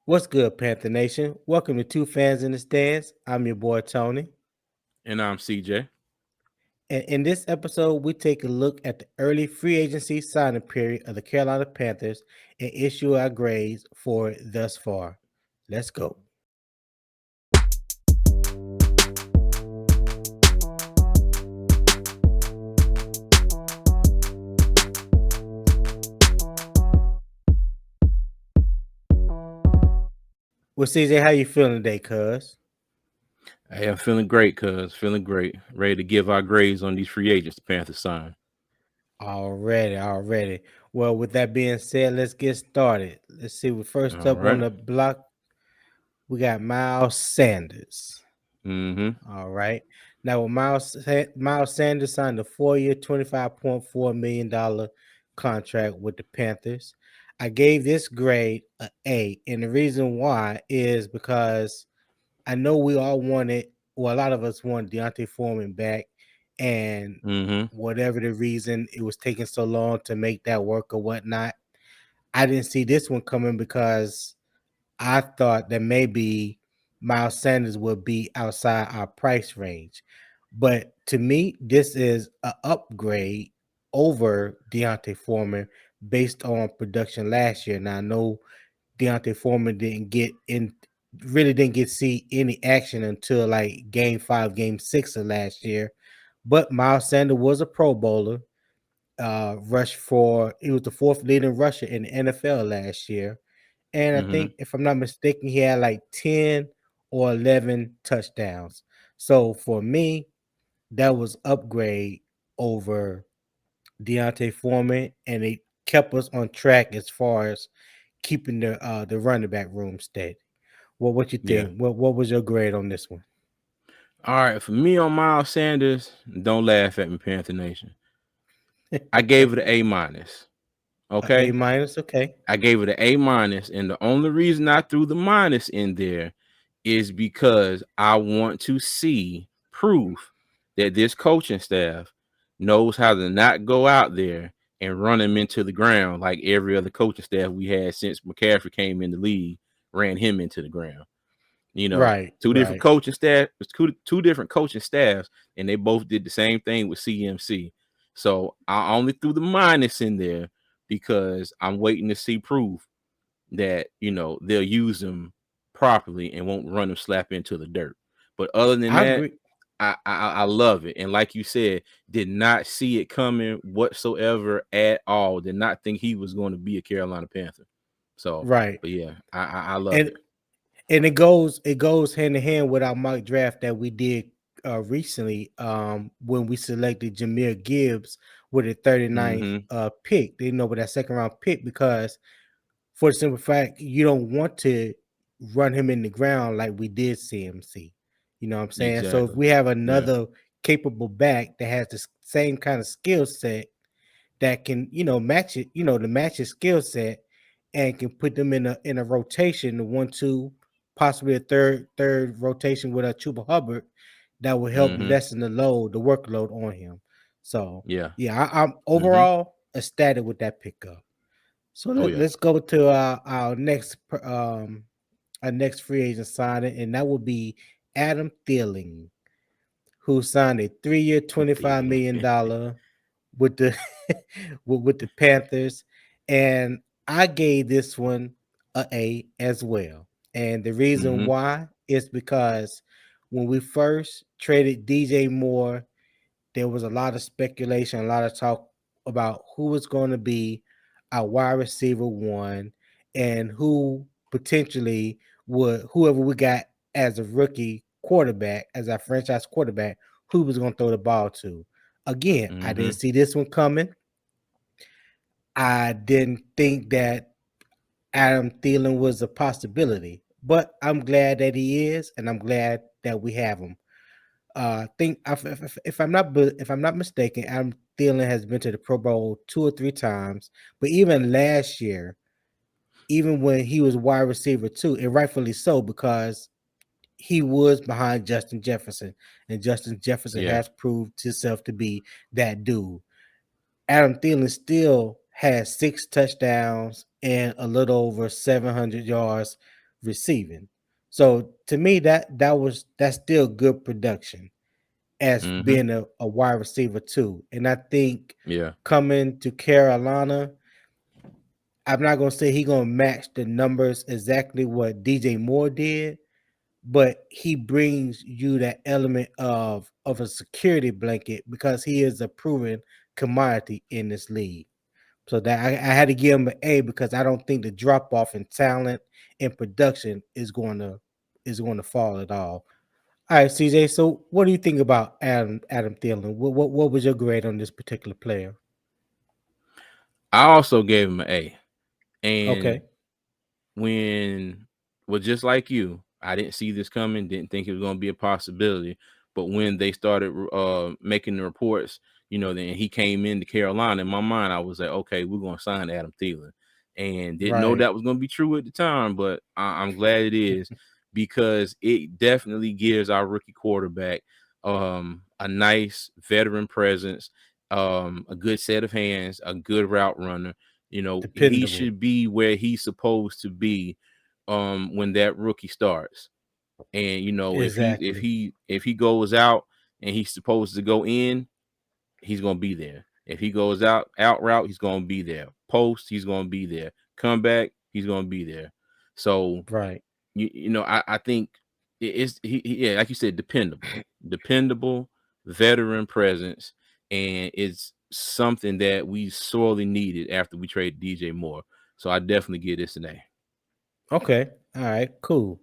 What's good, Panther Nation? Welcome to Two Fans in the Stands. I'm your boy Tony. And I'm CJ. And in this episode, we take a look at the early free agency signing period of the Carolina Panthers and issue our grades for it thus far. Let's go. Well, CJ, how you feeling today, cuz? Hey, I'm feeling great, cuz. Feeling great. Ready to give our grades on these free agents the Panthers sign. Already. Well, with that being said, let's get started. Let's see. We first All up on right. the block, we got Miles Sanders. Mm-hmm. All right. Now, with Miles Sanders signed a 4-year, $25.4 million contract with the Panthers. I gave this grade a A, and the reason why is because I know we all wanted, well, a lot of us wanted Deontay Foreman back, and Mm-hmm. whatever the reason, it was taking so long to make that work or whatnot. I didn't see this one coming because I thought that maybe Miles Sanders would be outside our price range. But to me, this is an upgrade over Deontay Foreman based on production last year. Now I know Deontay Foreman really didn't get to see any action until like game 5, game 6 of last year. But Miles Sanders was a pro bowler. He was the fourth leading rusher in the NFL last year. And I Mm-hmm. think, if I'm not mistaken, he had like 10 or 11 touchdowns. So for me, that was upgrade over Deontay Foreman, and it kept us on track as far as keeping the running back room steady. Well, what you Yeah. think? What was your grade on this one? All right. For me on Miles Sanders, don't laugh at me, Panther Nation. I gave it an A minus. A Okay. minus, okay. I gave it an A minus, and the only reason I threw the minus in there is because I want to see proof that this coaching staff knows how to not go out there and run him into the ground like every other coaching staff we had since McCaffrey came in the league, ran him into the ground. You know, Right, two different right. coaching staff, two different coaching staffs, and they both did the same thing with CMC. So I only threw the minus in there because I'm waiting to see proof that they'll use them properly and won't run them slap into the dirt. But other than I that, agree. I love it. And like you said, did not see it coming whatsoever at all. Did not think he was going to be a Carolina Panther. So, Right. but yeah, I love And it. and it goes hand in hand with our mock draft that we did recently, when we selected Jahmyr Gibbs with a 39th Mm-hmm. pick. They know with that second round pick, because for the simple fact, you don't want to run him in the ground like we did CMC. You know what I'm saying? So if Exactly. we have Yeah. another capable back that has the same kind of skill set that can, match it, to match his skill set, and can put them in a rotation, the 1-2, possibly a third rotation with a Chuba Hubbard, that will help Mm-hmm. lessen the workload on him. So Yeah. yeah, I'm Mm-hmm. overall ecstatic with that pickup. So Oh yeah. let's go to our next free agent signing, and that will be Adam Thielen, who signed a 3-year, $25 Feeling. million with the with the Panthers, and I gave this one a A as well. And the reason Mm-hmm. why is because when we first traded DJ Moore, there was a lot of speculation, a lot of talk about who was going to be our wide receiver one, and who potentially whoever we got as a rookie quarterback, as our franchise quarterback, who was going to throw the ball to. Again, I Mm-hmm. didn't see this one coming. I didn't think that Adam Thielen was a possibility, but I'm glad that he is, and I'm glad that we have him. Think if I'm not mistaken, Adam Thielen has been to the Pro Bowl 2 or 3 times. But even last year, even when he was wide receiver too, and rightfully so, because he was behind Justin Jefferson, and Justin Jefferson Yeah. has proved himself to be that dude. Adam Thielen still has 6 touchdowns and a little over 700 yards receiving. So to me, that's still good production as Mm-hmm. being a wide receiver too. And I think Yeah. coming to Carolina, I'm not gonna say he gonna match the numbers exactly what DJ Moore did, but he brings you that element of a security blanket because he is a proven commodity in this league. So that I had to give him an A because I don't think the drop off in talent and production is going to fall at all. All right, CJ. So what do you think about Adam Thielen? What was your grade on this particular player? I also gave him an A. And Okay, when, well, just like you, I didn't see this coming, didn't think it was going to be a possibility. But when they started making the reports, then he came into Carolina, in my mind, I was like, okay, we're going to sign Adam Thielen. And didn't know right. that was going to be true at the time, but I'm glad it is, because it definitely gives our rookie quarterback a nice veteran presence, a good set of hands, a good route runner. He Dependable. should be where he's supposed to be when that rookie starts. And Exactly. if he goes out and he's supposed to go in, he's gonna be there. If he goes out route, he's gonna be there. Post, he's gonna be there. Come back, he's gonna be there. So Right. I think it's yeah, like you said, dependable veteran presence, and it's something that we sorely needed after we traded DJ Moore. So I definitely give this an A. Okay. All right. Cool.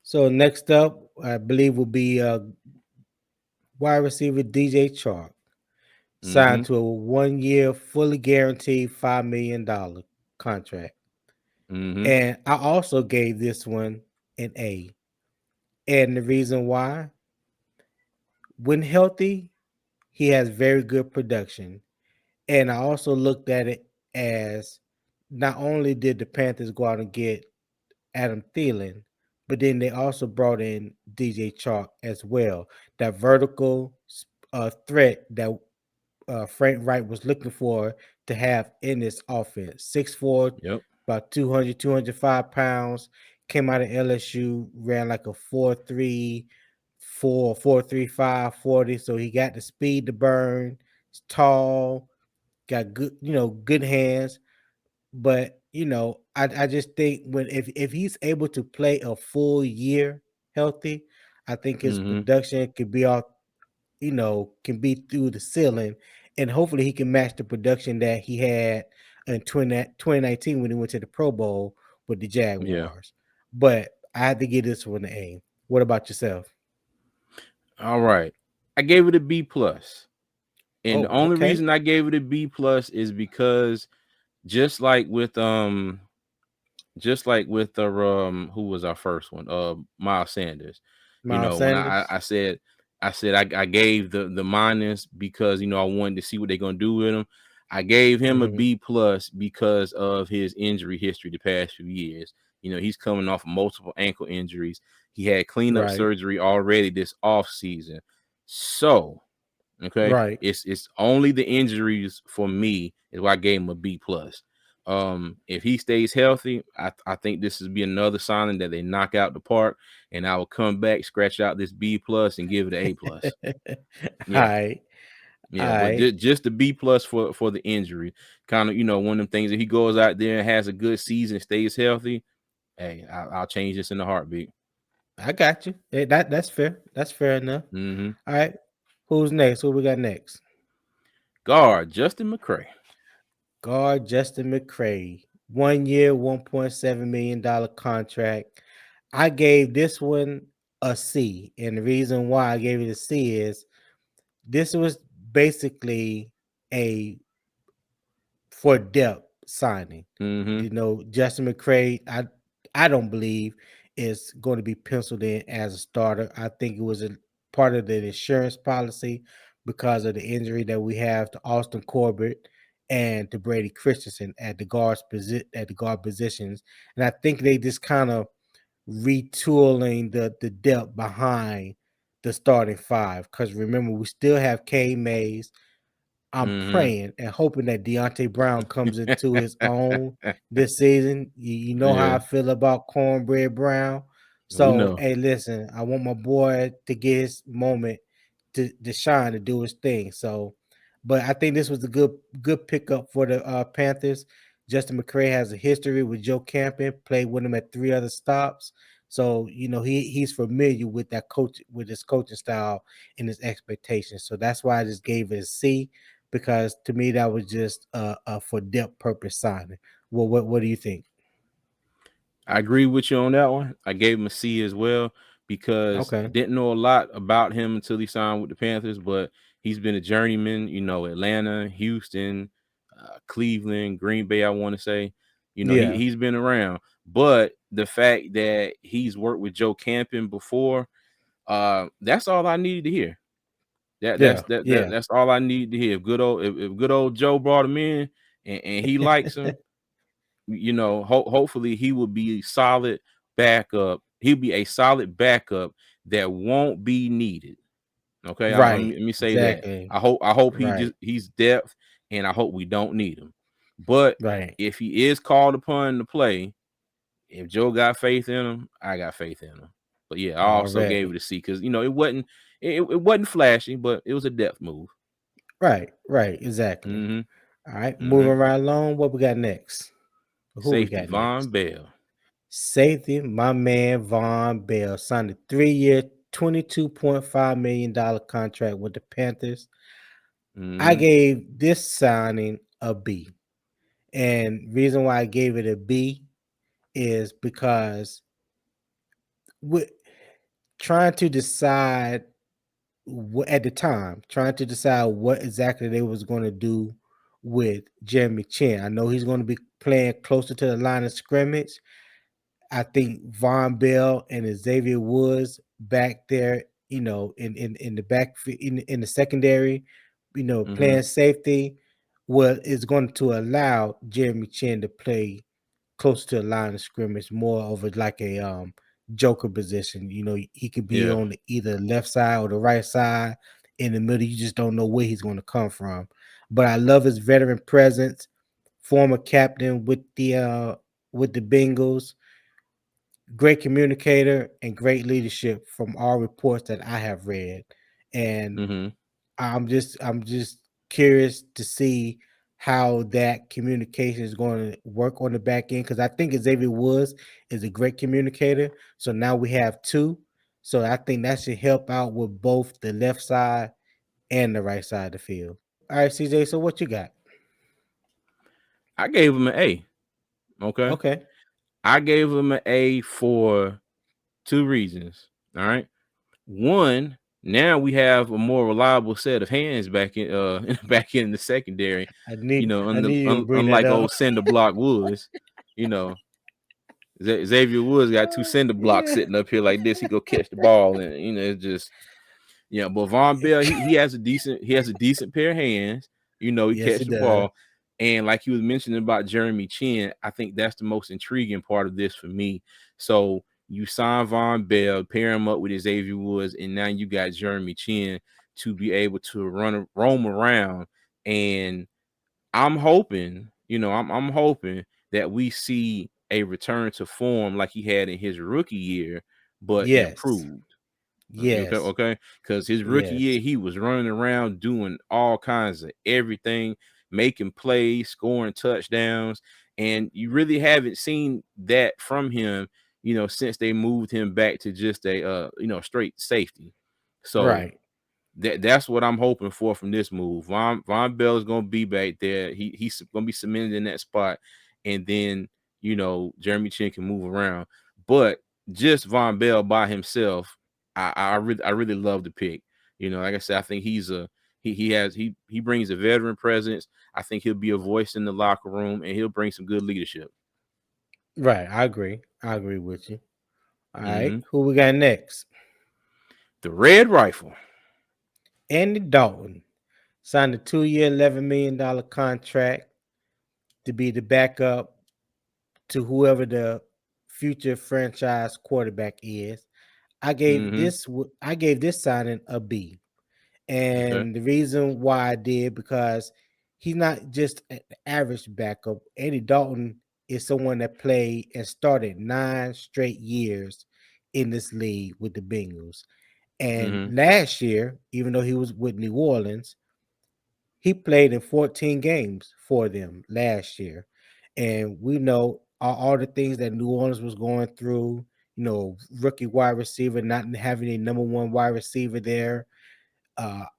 So next up, I believe will be wide receiver DJ CHARK, Mm-hmm. signed to a 1 year, fully guaranteed $5 million contract. Mm-hmm. And I also gave this one an A. And the reason why, when healthy, he has very good production. And I also looked at it as not only did the Panthers go out and get Adam Thielen, but then they also brought in DJ Chark as well. That vertical threat that Frank Wright was looking for to have in this offense. 6'4", Yep. about 200, 205 pounds. Came out of LSU, ran like a 4.3, 4.35 40. So he got the speed to burn. He's tall, got good, good hands. But I just think when if he's able to play a full year healthy, I think his Mm-hmm. production could be off, can be through the ceiling, and hopefully he can match the production that he had in 2019 when he went to the Pro Bowl with the Yeah. Jaguars. But I had to give this one an A. What about yourself? All right. I gave it a B plus. And the Oh, only okay. reason I gave it a B plus is because just like with the who was our first one, Miles Sanders. Miles When I Sanders. I said I gave the minus because I wanted to see what they're gonna do with him. I gave him a Hmm. B plus because of his injury history the past few years. He's coming off multiple ankle injuries. He had cleanup Right. surgery already this off season. So okay, Right. it's only the injuries for me is why I gave him a B plus. If he stays healthy, I think this is be another signing that they knock out the park, and I will come back, scratch out this B plus, and give it an A plus. All Yeah, right. All yeah, but right. just the B plus for the injury, kind of one of them things. If he goes out there and has a good season, stays healthy, hey, I'll change this in a heartbeat. I got you. That's fair. That's fair enough. Mm-hmm. All right. Who's next? Who we got next? Guard Justin McCray. Guard Justin McCray. 1 year, $1.7 million contract. I gave this one a C. And the reason why I gave it a C is this was basically a for depth signing. Mm-hmm. Justin McCray, I don't believe is going to be penciled in as a starter. I think it was a part of the insurance policy because of the injury that we have to Austin Corbett and to Brady Christensen at the guard positions. And I think they just kind of retooling the depth behind the starting five. Because remember, we still have K Mays, I'm Mm-hmm. praying and hoping that Deontay Brown comes into his own this season. You know how I Yeah, feel about Cornbread Brown. we So, know. hey, listen, I want my boy to get his moment to shine to do his thing. So, but I think this was a good pickup for the Panthers. Justin McCray has a history with Joe Campen, played with him at 3 other stops. So, he's familiar with that coach, with his coaching style and his expectations. So that's why I just gave it a C, because to me that was just a for depth purpose signing. Well, what do you think? I agree with you on that one. I gave him a C as well because Okay. didn't know a lot about him until he signed with the Panthers, but he's been a journeyman, Atlanta, Houston, Cleveland, Green Bay, I want to say. Yeah. He's been around. But the fact that he's worked with Joe Campen before, that's all I needed to hear. Yeah. Yeah. That's all I need to hear. If good old Joe brought him in and he likes him, hopefully he will be solid backup. He'll be a solid backup that won't be needed. Okay, Right. let me say that. Exactly. I hope Right. he's depth, and I hope we don't need him. But Right. if he is called upon to play, if Joe got faith in him, I got faith in him. But yeah, I also gave Already. it a C because it wasn't flashy, but it was a depth move. Right. Right. Exactly. Mm-hmm. All right. Mm-hmm. Moving right along. What we got next? Who we Safety got Von next? Bell. Safety, my man Von Bell signed a 3-year, $22.5 million contract with the Panthers. I Mm-hmm. gave this signing a B. And reason why I gave it a B is because with trying to decide at the time, trying to decide what exactly they was going to do with Jeremy Chin. I know he's going to be playing closer to the line of scrimmage. I think Von Bell and Xavier Woods back there, in the back in the secondary, Mm-hmm. playing safety, is going to allow Jeremy Chin to play close to the line of scrimmage, more of like a joker position. He could be Yeah. on either left side or the right side, in the middle. You just don't know where he's going to come from. But I love his veteran presence, former captain with the Bengals, great communicator and great leadership from all reports that I have read. And Mm-hmm. I'm just curious to see how that communication is going to work on the back end, because I think Xavier Woods is a great communicator. So now we have two. So I think that should help out with both the left side and the right side of the field. All right, CJ. So what you got? I gave him an A. Okay. Okay. I gave him an A for two reasons. All right. One, now we have a more reliable set of hands back in back in the secondary. I need I Un, need you to un, bring that unlike up. old Cinder Block Woods, you know, Xavier Woods got two cinder blocks Yeah. sitting up here like this. He go catch the ball, and it's just yeah. But Von Bell, he has a decent pair of hands. He Yes, catch it the does. ball, and like you was mentioning about Jeremy Chin, I think that's the most intriguing part of this for me. So you sign Von Bell, pair him up with Xavier Woods, and now you got Jeremy Chin to be able to roam around. And I'm hoping, I'm hoping that we see a return to form like he had in his rookie year, but Yes. improved. Okay, Yes. okay. Because his rookie Yes. year, he was running around doing all kinds of everything, making plays, scoring touchdowns, and you really haven't seen that from him, since they moved him back to just a straight safety. So Right. that's what I'm hoping for from this move. Von Bell is gonna be back there. He's gonna be cemented in that spot, and then Jeremy Chin can move around. But just Von Bell by himself, I really love the pick. Like I said, I think he brings a veteran presence. I think he'll be a voice in the locker room, and he'll bring some good leadership. Right. I agree. I agree with you. All right. Hmm. Who we got next? The Red Rifle. Andy Dalton signed a 2-year, $11 million contract to be the backup to whoever the future franchise quarterback is. I gave Hmm. this I gave this signing a B. Okay. And the reason why I did, because he's not just an average backup. Andy Dalton is someone that played and started 9 straight years in this league with the Bengals. And Mm-hmm. last year, even though he was with New Orleans, he played in 14 games for them last year. And we know all the things that New Orleans was going through, rookie wide receiver, not having a number one wide receiver there.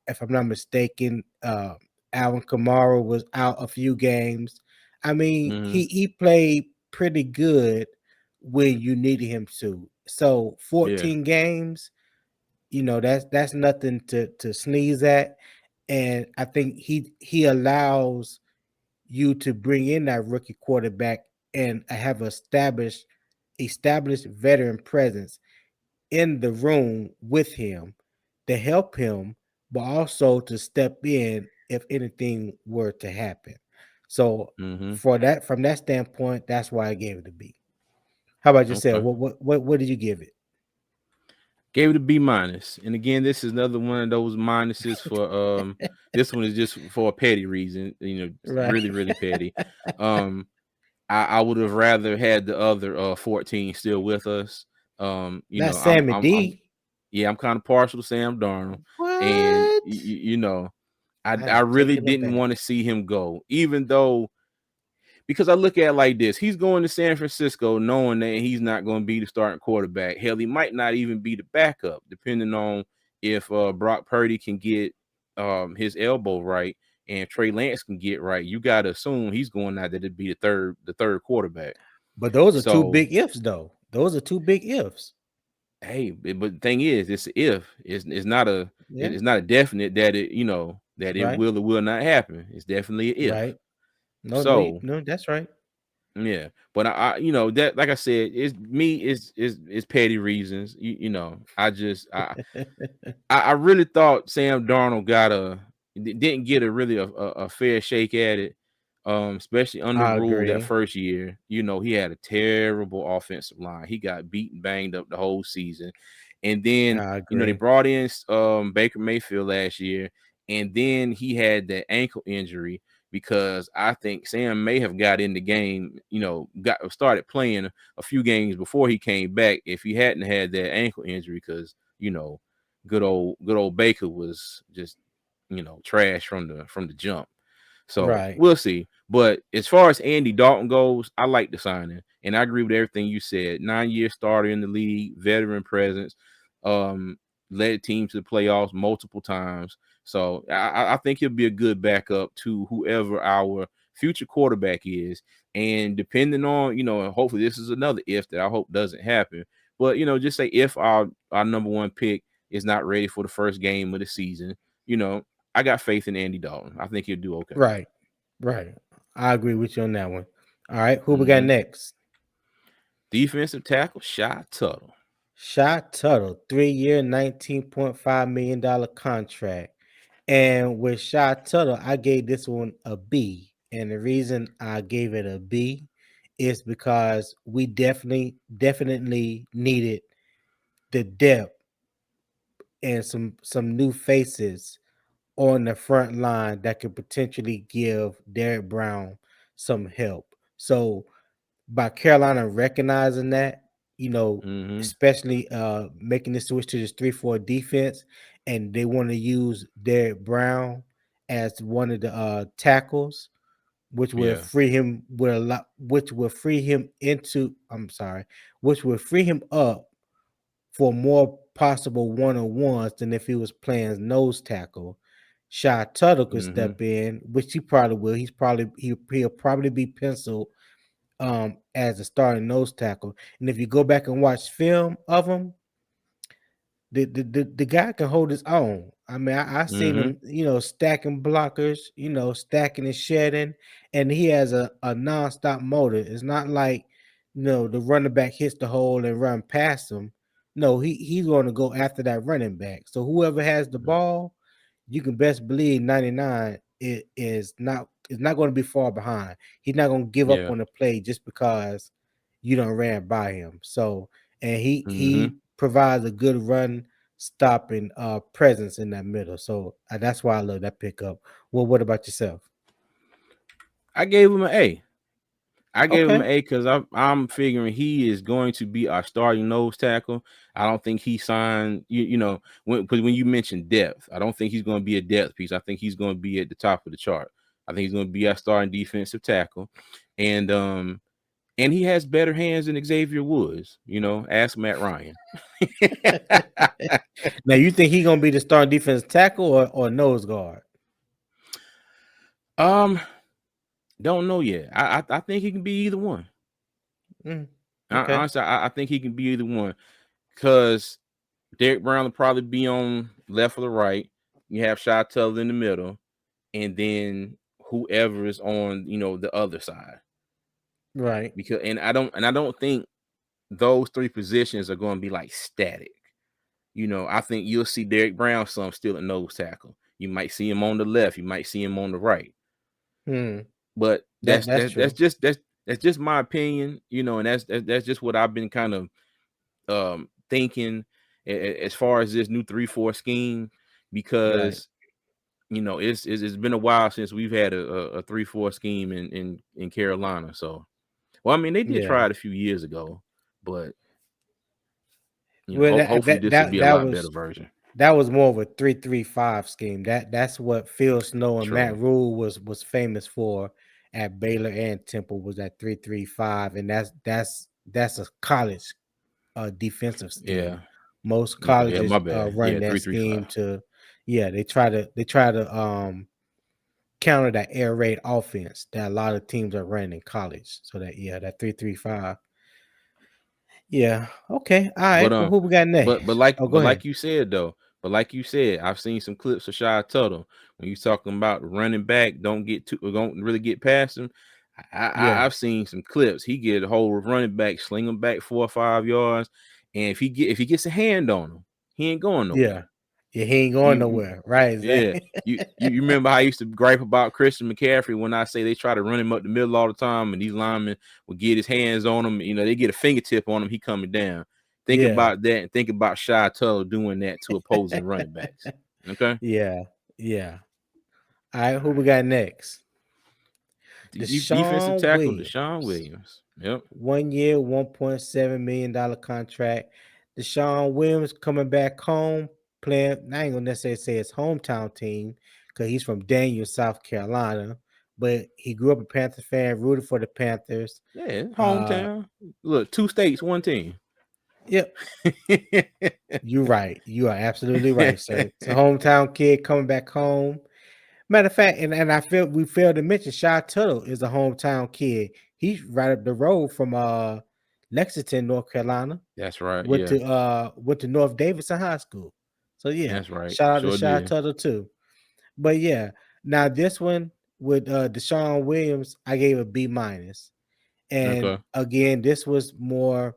If I'm not mistaken, Alvin Kamara was out a few games. I mean, Mm-hmm. he played pretty good when you needed him to. So Yeah. 14 games, that's nothing to sneeze at. And I think he allows you to bring in that rookie quarterback and have established veteran presence in the room with him to help him, but also to step in if anything were to happen. So Mm-hmm. from that standpoint, that's why I gave it a B. How about yourself? Okay. What did you give it? Gave it a B minus. And again, this is another one of those minuses for this one is just for a petty reason, Right. really, really petty. Um I would have rather had the other 14 still with us. Not Sammy I'm D. yeah, I'm kind of partial to Sam Darnold. And What? I I am really taken didn't aback. want to see him go, even though because I look at it like this. He's going to San Francisco knowing that he's not going to be the starting quarterback. Hell, he might not even be the backup, depending on if Brock Purdy can get his elbow right and Trey Lance can get right. You got to assume he's going out there to be the third quarterback. But those are two So, big ifs, though. Those are two big ifs. hey, but the thing is, it's a if it's not a Yeah. it's not a definite that that it Right. will or will not happen. It's definitely a if. Right. No, no, So no. That's right. yeah, but that like I said, it's me, it's petty reasons. I just I really thought Sam Darnold didn't get a really a fair shake at it, especially under I rule that agree. first year. He had a terrible offensive line. He got beaten, banged up the whole season, and then I they agree. brought in Baker Mayfield last year, and then he had that ankle injury because I think Sam may have got in the game, got started playing a few games before he came back if he hadn't had that ankle injury because good old Baker was just trash from the jump. So Right. we'll see. But as far as Andy Dalton goes, I like the signing, and I agree with everything you said. 9-year starter in the league, veteran presence, um, led team to the playoffs multiple times. So I think he'll be a good backup to whoever our future quarterback is. And depending on, hopefully this is another if that I hope doesn't happen. But just say if our number one pick is not ready for the first game of the season, you know, I got faith in Andy Dalton. I think he'll do okay. Right. Right. I agree with you on that one. All right. Who we got Hmm. next? Defensive tackle, Shy Tuttle. Shy Tuttle, 3 year, $19.5 million contract. And with Shy Tuttle, I gave this one a B. And the reason I gave it a B is because we definitely needed the depth and some new faces on the front line that could potentially give Derek Brown some help. So by Carolina recognizing that, Hmm. especially making the switch to this 3-4 defense, and they want to use Derek Brown as one of the tackles, which will Yeah. free him with a lot, which will free him into. I'm sorry, which will free him up for more possible one-on-ones than if he was playing nose tackle. Shy Tuttle could Hmm. step in, which he probably will. He'll probably be penciled as a starting nose tackle. And if you go back and watch film of him, the guy can hold his own. I mean, I seen Hmm. him, stacking blockers, stacking and shedding, and he has a nonstop motor. It's not like, the running back hits the hole and run past him. No, he's going to go after that running back. So whoever has the ball, you can best believe 99 is not going to be far behind. He's not going to give up Yeah. on the play just because you don't ran by him. So, and he Hmm. he provides a good run stopping presence in that middle. So that's why I love that pickup. Well, what about yourself? I gave him an A. I gave him Okay. an A because I'm figuring he is going to be our starting nose tackle. I don't think he signed, when you mentioned depth, I don't think he's going to be a depth piece. I think he's going to be at the top of the chart. I think he's going to be our starting defensive tackle, and he has better hands than Xavier Woods. Ask Matt Ryan. Now you think he gonna be the starting defense tackle or nose guard? um, don't know yet. I think he can be either one. Okay. Honestly, I think he can be either one because Derek Brown will probably be on left or the right. You have Shy Tuttle in the middle, and then whoever is on, the other side. Right. Because I don't think those three positions are going to be like static. I think you'll see Derek Brown some still at nose tackle. You might see him on the left. You might see him on the right. But That's true. that's just my opinion. And that's just what I've been kind of thinking as far as this new 3-4 scheme, Right. because it's been a while since we've had a 3-4 scheme in Carolina. So, well, I mean, they did Yeah. try it a few years ago, but Well, hopefully this will be a lot better version. that was more of a 3-3-5 scheme. That's what Phil Snow and Matt True. Rule was famous for at Baylor and Temple, was that 3-3-5, and that's a college defensive scheme. Yeah. Most Okay. Yeah. My colleges bad. run Yeah. that 3-3-5. scheme to, yeah, they try to counter that air raid offense that a lot of teams are running in college. So that 3-3-5. Yeah. Okay. All But right. Well, who we got next? Oh, go ahead. like you said though, I've seen some clips of Shy Tuttle when you talking about running back. Don't really get past him. Yeah. I've seen some clips. He get a hold of running back, sling him back 4 or 5 yards, and if he gets a hand on him, he ain't going Yeah. nowhere. Yeah. He ain't going You nowhere. Right. Yeah, Exactly. you remember how I used to gripe about Christian McCaffrey when I say they try to run him up the middle all the time, and these linemen will get his hands on him. They get a fingertip on him, he coming down. Think Yeah. about that, and think about Shy Tuttle doing that to opposing running backs. Okay, Yeah. Yeah. All right. Who we got next? defensive Deshaun tackle Deshaun Williams. Williams. Yep, 1 year, $1.7 million contract. Deshaun Williams coming back home, playing. I ain't gonna necessarily say his hometown team because he's from Daniel, South Carolina, but he grew up a Panther fan, rooted for the Panthers. yeah, Uh, hometown. Look, 2 states, 1 team. yep, you're right. You are absolutely right, sir. It's a hometown kid coming back home. Matter of fact, and I feel we failed to mention Shy Tuttle is a hometown kid. He's right up the road from Lexington, North Carolina. That's right. Went Yeah, to North Davidson High School. So yeah, that's right. shout out to Sure Shy did. Tuttle too. But yeah, now this one with Deshaun Williams, I gave a B-. And Okay. again, this was more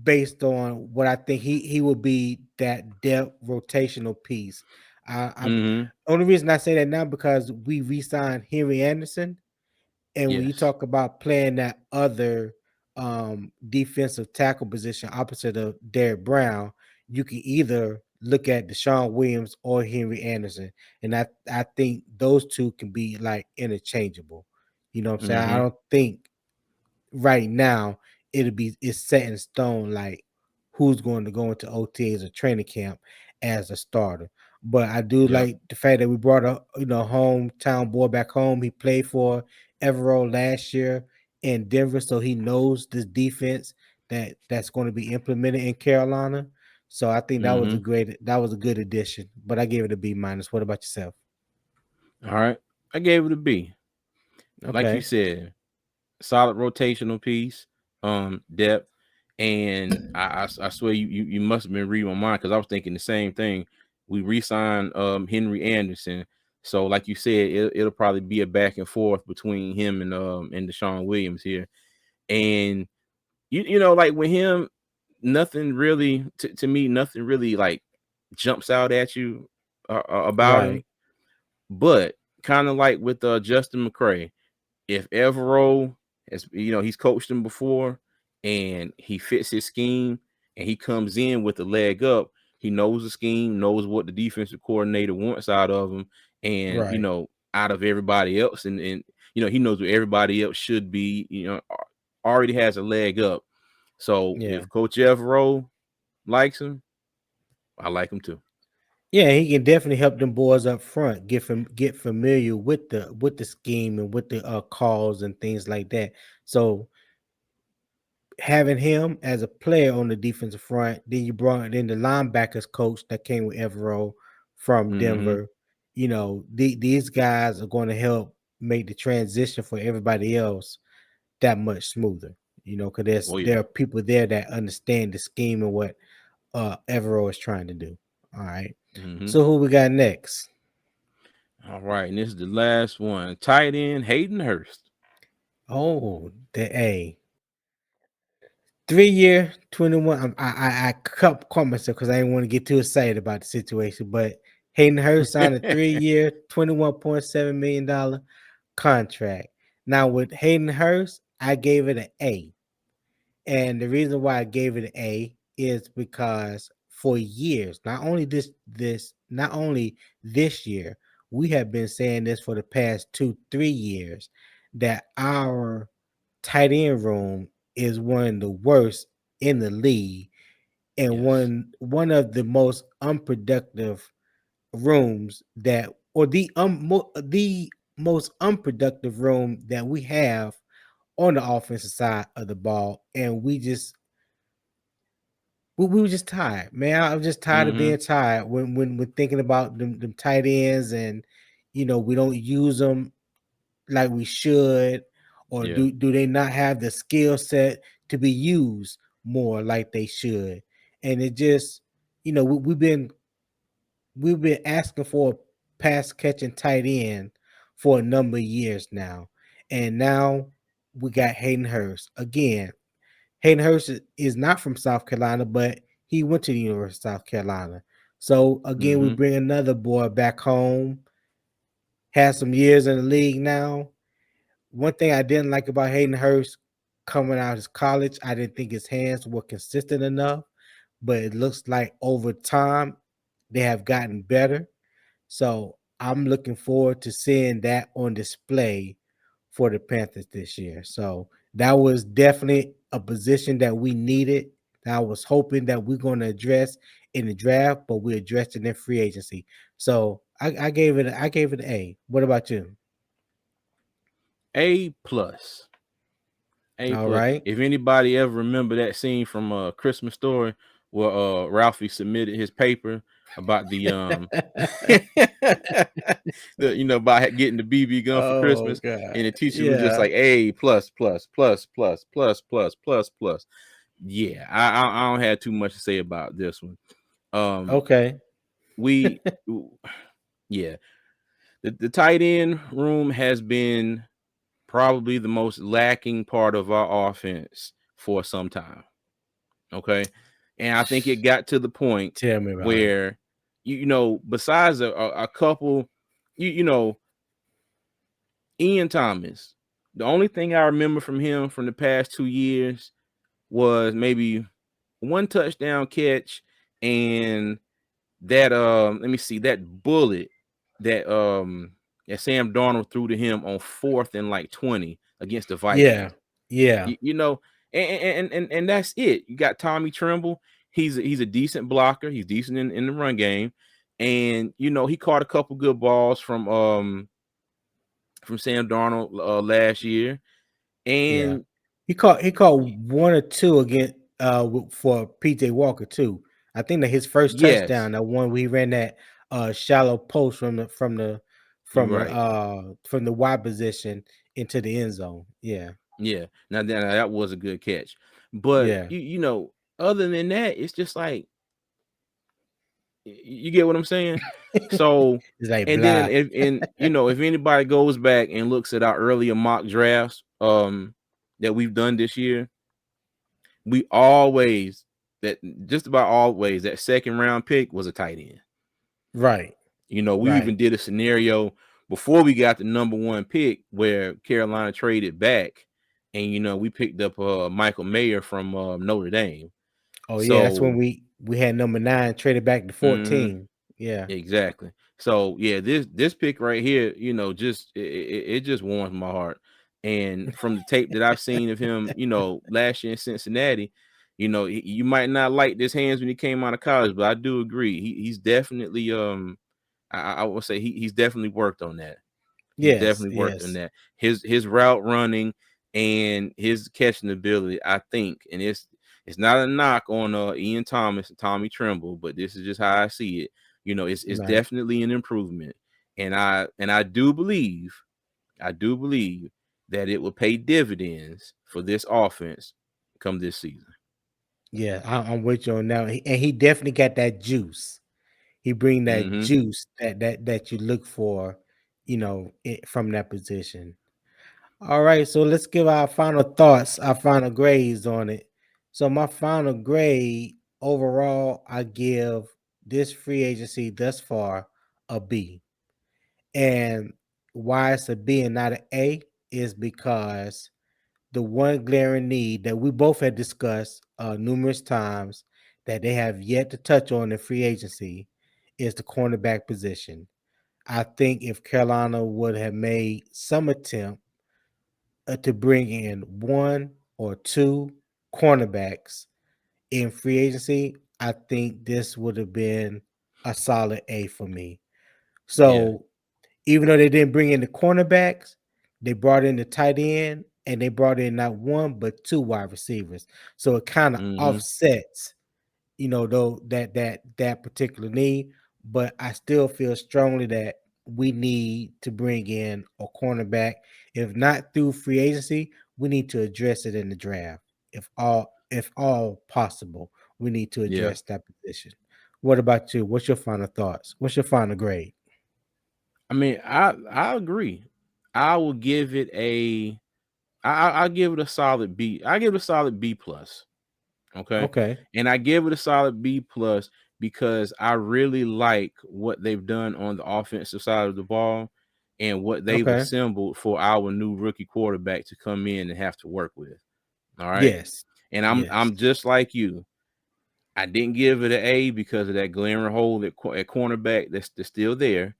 based on what I think he will be, that depth rotational piece. I Mm-hmm. only reason I say that now because we re-signed Henry Anderson, and when you Yes. talk about playing that other defensive tackle position opposite of Derek Brown, you can either look at Deshaun Williams or Henry Anderson, and I think those two can be like interchangeable. You know what I'm saying? I Mm-hmm. don't think right now it's set in stone like who's going to go into OTAs or training camp as a starter. But I do Yep. like the fact that we brought a hometown boy back home. He played for Everett last year in Denver, so he knows this defense that's going to be implemented in Carolina. So I think Mm-hmm. that was a good addition. But I gave it a B-. What about yourself? All right. I gave it a B. Like you Okay. said, solid rotational piece, depth, and I swear you must have been reading my mind because I was thinking the same thing. We re-signed Henry Anderson, so like you said, it'll probably be a back and forth between him and Deshaun Williams here, and like with him, nothing really to me, nothing really like jumps out at you about him, Right. but kind of like with Justin McCray, if Evero has, he's coached him before and he fits his scheme and he comes in with the leg up, He knows the scheme, knows what the defensive coordinator wants out of him, and Right. out of everybody else, and he knows what everybody else should be. Already has a leg up. So Yeah. if Coach Evero likes him, I like him too. Yeah, he can definitely help them boys up front get familiar with the scheme and with the calls and things like that. So having him as a player on the defensive front, then you brought in the linebackers coach that came with Evero from Mm-hmm. Denver. These guys are going to help make the transition for everybody else that much smoother. Because Oh there yeah. are people there that understand the scheme and what Evero is trying to do. All right. Mm-hmm. So who we got next? All right, and this is the last one. Tight end Hayden Hurst. Oh, the A. 3 year, 21. I caught myself because I didn't want to get too excited about the situation. But Hayden Hurst signed a 3 year, $21.7 million contract. Now with Hayden Hurst, I gave it an A. And the reason why I gave it an A is because for years, not only this year, we have been saying this for the past 2-3 years that our tight end room is one of the worst in the league and Yes. one of the most unproductive rooms that or the most unproductive room that we have on the offensive side of the ball, and we were just tired, man. I'm just tired of Mm-hmm. being tired when thinking about them tight ends, and we don't use them like we should, or Yeah. do they not have the skill set to be used more like they should? And it just, we've been asking for a pass catching tight end for a number of years now, and now we got Hayden Hurst again. Hayden Hurst is not from South Carolina, but he went to the University of South Carolina. So again, we Mm-hmm. bring another boy back home. Has some years in the league now. One thing I didn't like about Hayden Hurst coming out of college, I didn't think his hands were consistent enough, but it looks like over time they have gotten better. So I'm looking forward to seeing that on display for the Panthers this year. So that was definitely a position that we needed. That I was hoping that we're going to address in the draft, but we addressed it in free agency. So I gave it an A. What about you? A plus. A All plus. right. If anybody ever remember that scene from Christmas Story where Ralphie submitted his paper about about getting the BB gun for Oh Christmas, God. and the teacher was just Yeah. like A plus plus plus plus plus plus plus plus. Yeah, I don't have too much to say about this one. Um, Okay. we yeah, the tight end room has been probably the most lacking part of our offense for some time. Okay. And I think it got to the point Tell me about it. where, besides a couple, you, you know, Ian Thomas, the only thing I remember from him from the past 2 years was maybe one touchdown catch and that, let me see, that bullet that, that Sam Darnold threw to him on 4th and like 20 against the Yeah. Vikings. Yeah. And that's it. You got Tommy Tremble. He's a decent blocker. He's decent in the run game, and he caught a couple good balls from Sam Darnold last year. Yeah. And He caught one or two against for PJ Walker too. I think that his first yes, touchdown, that one we ran that shallow post you're right. from the wide position into the end zone. Yeah. Yeah, now that was a good catch, but Yeah. other than that, it's just like you get what I'm saying. So, It's like and then blah. if anybody goes back and looks at our earlier mock drafts that we've done this year, we always that just about always that second round pick was a tight end. Right. We Right. even did a scenario before we got the number one pick where Carolina traded back, and we picked up Michael Mayer from Notre Dame. Oh yeah, that's when So we had number 9 traded back to Mm-hmm. 14. Yeah. Exactly. So yeah, this pick right here, just it just warms my heart. And from the tape that I've seen of him, last year in Cincinnati, you might not like this hands when he came out of college, but I do agree he's definitely I would say he's definitely worked on that. He's Yes, definitely worked on yes. that. His route running and his catching ability, I think, and it's not a knock on Ian Thomas and Tommy Tremble, but this is just how I see it. It's Right. definitely an improvement. And I do believe that it will pay dividends for this offense come this season. Yeah, I'm with you on that. And he definitely got that juice. He bring that Mm-hmm. juice that you look for, from that position. All right, so let's give our final thoughts, our final grades on it. So my final grade overall, I give this free agency thus far a B. And why it's a B and not an A is because the one glaring need that we both had discussed numerous times that they have yet to touch on in free agency is the cornerback position. I think if Carolina would have made some attempt to bring in one or two cornerbacks in free agency, I think this would have been a solid A for me. Yeah. So even though they didn't bring in the cornerbacks, they brought in the tight end and they brought in not one but two wide receivers. So it kind of Mm-hmm. offsets, though that particular need. But I still feel strongly that we need to bring in a cornerback. If not through free agency, we need to address it in the draft. If all possible, we need to Yeah. address that position. What about you? What's your final thoughts? What's your final grade? I mean, I agree. I will give it a I give it a solid B. I give it a solid B plus. Okay. Okay. And I give it a solid B plus because I really like what they've done on the offensive side of the ball and what they've Okay. assembled for our new rookie quarterback to come in and have to work with. All right. Yes. And I'm Yes. I'm just like you. I didn't give it an A because of that glaring hole at cornerback that's still there.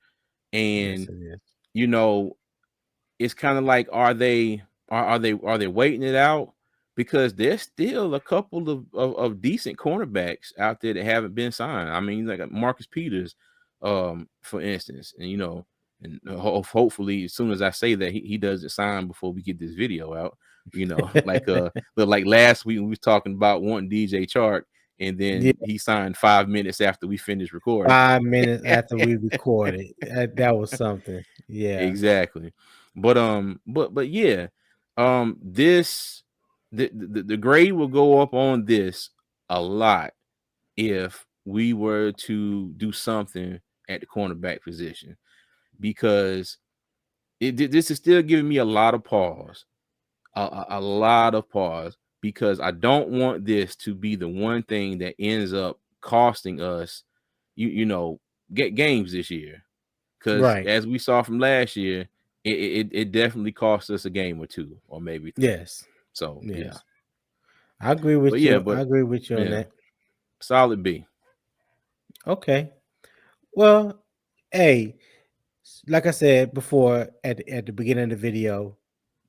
Yes, And it is. you know, it's kind of like are they waiting it out because there's still a couple of decent cornerbacks out there that haven't been signed. I mean, like Marcus Peters, for instance, and and hopefully as soon as I say that he doesn't sign before we get this video out. But like last week we was talking about wanting DJ CHARK, and Yeah, then he signed 5 minutes after we finished recording. 5 minutes after we recorded. That was something. Yeah. Exactly. But yeah, this the grade will go up on this a lot if we were to do something at the cornerback position because this is still giving me a lot of pause, a lot of pause because I don't want this to be the one thing that ends up costing us, get games this year. Because Right. as we saw from last year, it definitely cost us a game or two, or maybe three. Yes. So yeah, Yes. I agree but with yeah, you. I but agree with you on yeah, that. solid B. Okay. Well, hey, like I said before at the beginning of the video,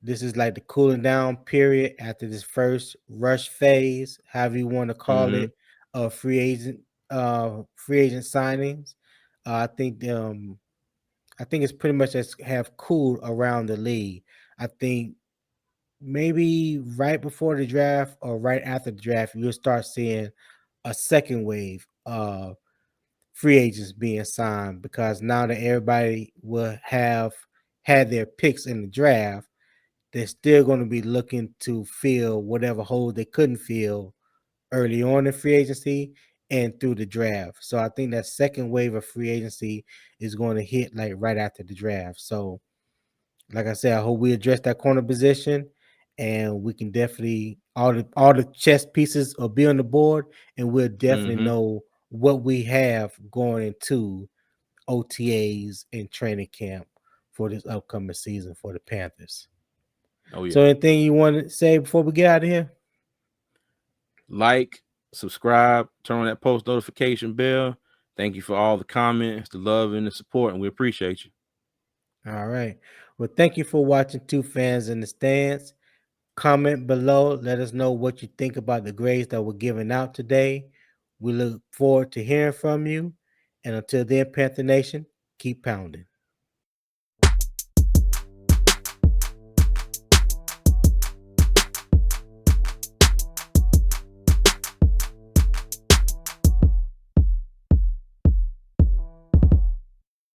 this is like the cooling down period after this first rush phase, however you want to call Mm-hmm. it, of free agent signings. I think it's pretty much as have cooled around the league. I think maybe right before the draft or right after the draft, you'll start seeing a second wave of free agents being signed because now that everybody will have had their picks in the draft, they're still going to be looking to fill whatever hole they couldn't fill early on in free agency and through the draft. So I think that second wave of free agency is going to hit like right after the draft. So like I said, I hope we address that corner position, and we can definitely all the chess pieces will be on the board, and we'll definitely Mm-hmm. know what we have going into OTAs and training camp for this upcoming season for the Panthers. Oh So, yeah. anything you want to say before we get out of here? Like, subscribe, turn on that post notification bell. Thank you for all the comments, the love, and the support, and we appreciate you. All right. Well, thank you for watching Two Fans in the Stands. Comment below. Let us know what you think about the grades that were given out today. We look forward to hearing from you. And until then, Panther Nation, keep pounding.